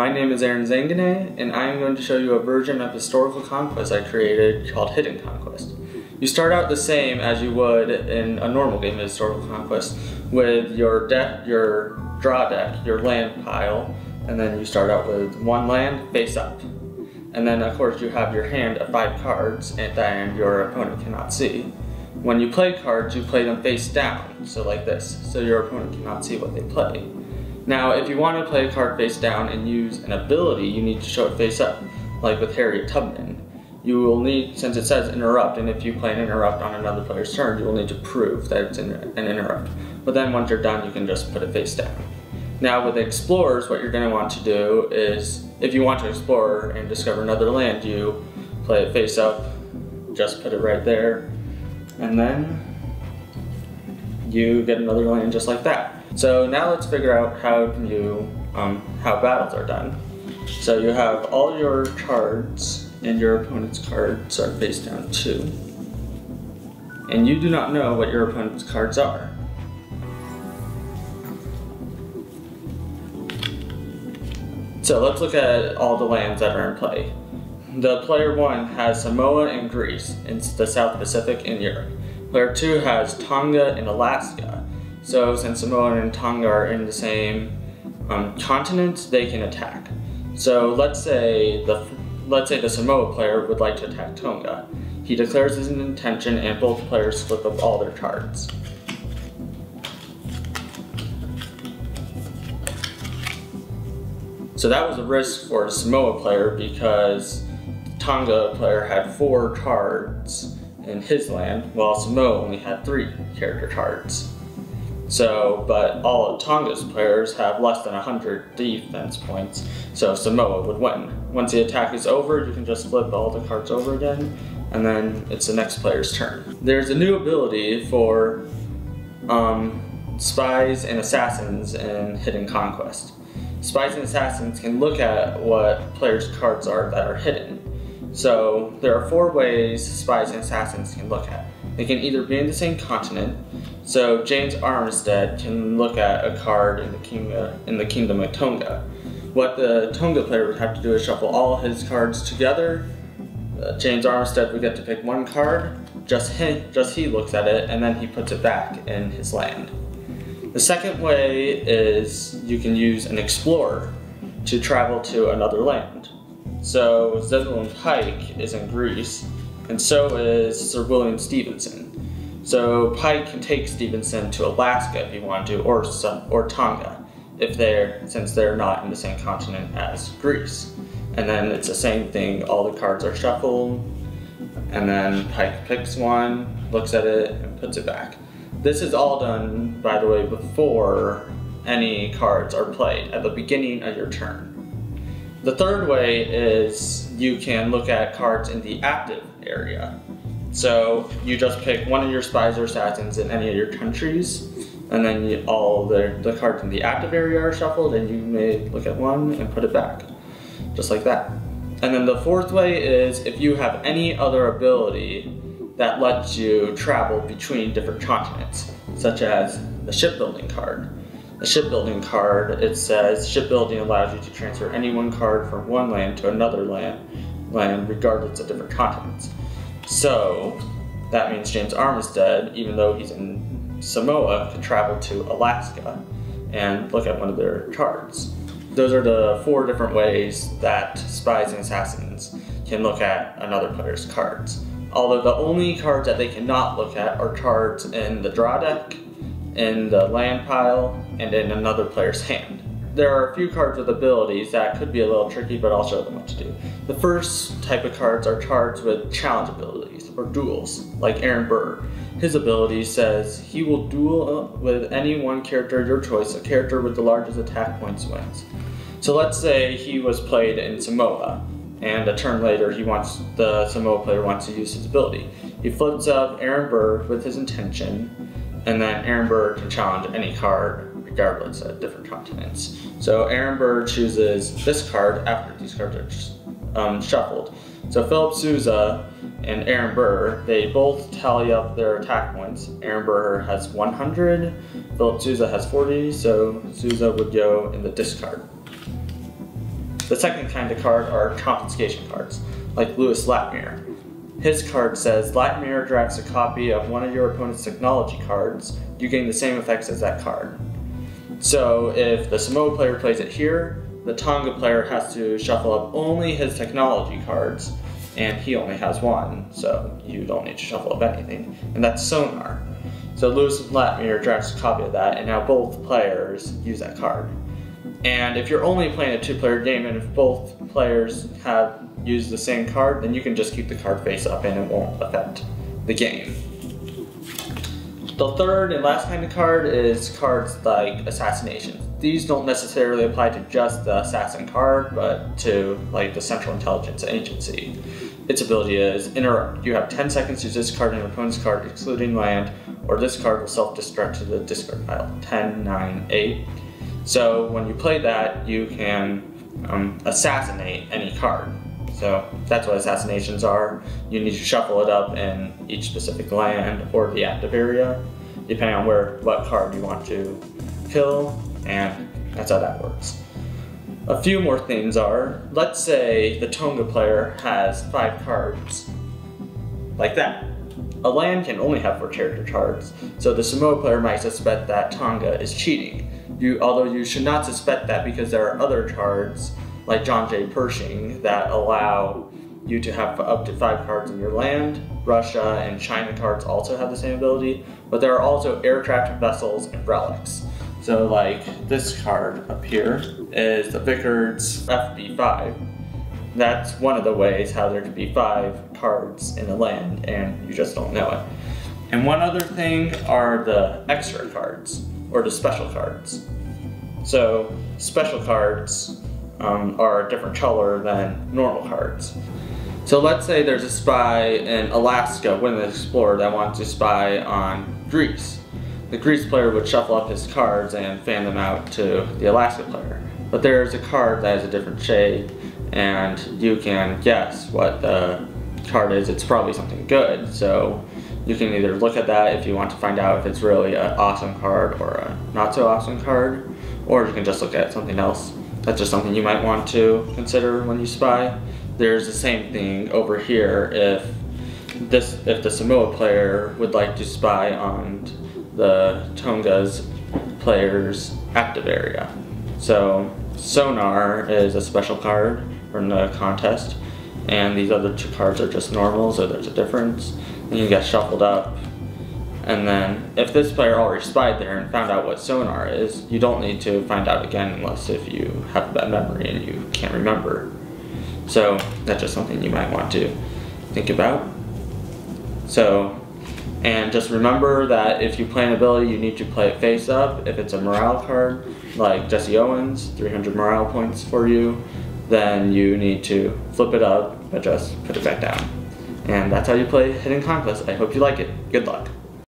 my name is Aaron Zanganeh, and I am going to show you a version of Historical Conquest I created called Hidden Conquest. You start out the same as you would in a normal game of Historical Conquest with your deck, your draw deck, your land pile, and then you start out with one land face up. And then of course you have your hand of 5 cards and your opponent cannot see. When you play cards, you play them face down, so like this, so your opponent cannot see what they play. Now, if you want to play a card face down and use an ability, you need to show it face up, like with Harriet Tubman. You will need, since it says interrupt, and if you play an interrupt on another player's turn, you will need to prove that it's an interrupt. But then once you're done, you can just put it face down. Now with explorers, what you're going to want to do is, if you want to explore and discover another land, you play it face up, just put it right there, and then you get another land just like that. So now let's figure out how battles are done. So you have all your cards, and your opponent's cards are face down too. And you do not know what your opponent's cards are. So let's look at all the lands that are in play. The player 1 has Samoa and Greece in the South Pacific and Europe. Player 2 has Tonga and Alaska. So since Samoa and Tonga are in the same continent, they can attack. So let's say the Samoa player would like to attack Tonga. He declares his intention and both players flip up all their cards. So that was a risk for the Samoa player because the Tonga player had 4 cards in his land, while Samoa only had 3 character cards. So, but all of Tonga's players have less than 100 defense points, so Samoa would win. Once the attack is over, you can just flip all the cards over again, and then it's the next player's turn. There's a new ability for spies and assassins in Hidden Conquest. Spies and assassins can look at what players' cards are that are hidden. So there are 4 ways spies and assassins can look at. They can either be in the same continent, so James Armistead can look at a card in the Kingdom of Tonga. What the Tonga player would have to do is shuffle all his cards together. James Armistead would get to pick 1 card, just he looks at it, and then he puts it back in his land. The second way is you can use an explorer to travel to another land. So Zebulon Pike is in Greece, and so is Sir William Stevenson. So Pike can take Stevenson to Alaska if he wanted to, or Tonga, since they're not in the same continent as Greece. And then it's the same thing, all the cards are shuffled, and then Pike picks one, looks at it, and puts it back. This is all done, by the way, before any cards are played, at the beginning of your turn. The third way is you can look at cards in the active area. So you just pick one of your spies or assassins in any of your countries, and then all the cards in the active area are shuffled, and you may look at one and put it back, just like that. And then the fourth way is if you have any other ability that lets you travel between different continents, such as the shipbuilding card. The shipbuilding card, it says, shipbuilding allows you to transfer any 1 card from one land to another land regardless of different continents. So that means James Armistead, even though he's in Samoa, could travel to Alaska and look at one of their cards. Those are the 4 different ways that spies and assassins can look at another player's cards. Although the only cards that they cannot look at are cards in the draw deck, in the land pile, and in another player's hand. There are a few cards with abilities that could be a little tricky, but I'll show them what to do. The first type of cards are cards with challenge abilities, or duels, like Aaron Burr. His ability says he will duel with any 1 character of your choice. A character with the largest attack points wins. So let's say he was played in Samoa, and a turn later the Samoa player wants to use his ability. He flips up Aaron Burr with his intention, and then Aaron Burr can challenge any card regardless of different continents. So Aaron Burr chooses this card after these cards are shuffled. So Philip Sousa and Aaron Burr, they both tally up their attack points. Aaron Burr has 100, Philip Sousa has 40, so Sousa would go in the discard. The second kind of card are confiscation cards, like Lewis Latmere. His card says, Latmere drafts a copy of one of your opponent's technology cards, you gain the same effects as that card. So if the Samoa player plays it here, the Tonga player has to shuffle up only his technology cards, and he only has one, so you don't need to shuffle up anything. And that's Sonar. So Lewis Latmere drafts a copy of that, and now both players use that card. And if you're only playing a two-player game, and if both players have used the same card, then you can just keep the card face up and it won't affect the game. The third and last kind of card is cards like assassinations. These don't necessarily apply to just the assassin card, but to like the Central Intelligence Agency. Its ability is interrupt. You have 10 seconds to discard an opponent's card excluding land, or this card will self-destruct to the discard pile. 10, 9, 8. So when you play that, you can assassinate any card. So that's what assassinations are. You need to shuffle it up in each specific land or the active area, depending on what card you want to kill, and that's how that works. A few more things are, let's say the Tonga player has 5 cards, like that. A land can only have 4 character cards, so the Samoa player might suspect that Tonga is cheating. Although you should not suspect that, because there are other cards, like John J. Pershing, that allow you to have up to 5 cards in your land. Russia and China cards also have the same ability, but there are also aircraft, vessels, and relics. So like this card up here is the Vickers FB5. That's one of the ways how there could be 5 cards in a land and you just don't know it. And one other thing are the extra cards, or the special cards. So special cards are a different color than normal cards. So let's say there's a spy in Alaska, Women Explorer, that wants to spy on Greece. The Greece player would shuffle up his cards and fan them out to the Alaska player. But there's a card that has a different shade, and you can guess what the card is. It's probably something good, so you can either look at that if you want to find out if it's really an awesome card or a not so awesome card, or you can just look at something else. That's just something you might want to consider when you spy. There's the same thing over here if the Samoa player would like to spy on the Tonga's player's active area. So Sonar is a special card from the contest, and these other 2 cards are just normal, so there's a difference. And you get shuffled up, and then if this player already spied there and found out what Sonar is, you don't need to find out again unless if you have a bad memory and you can't remember. So that's just something you might want to think about. So, and just remember that if you play an ability, you need to play it face up. If it's a morale card, like Jesse Owens, 300 morale points for you, then you need to flip it up, but just put it back down. And that's how you play Hidden Conquest. I hope you like it. Good luck.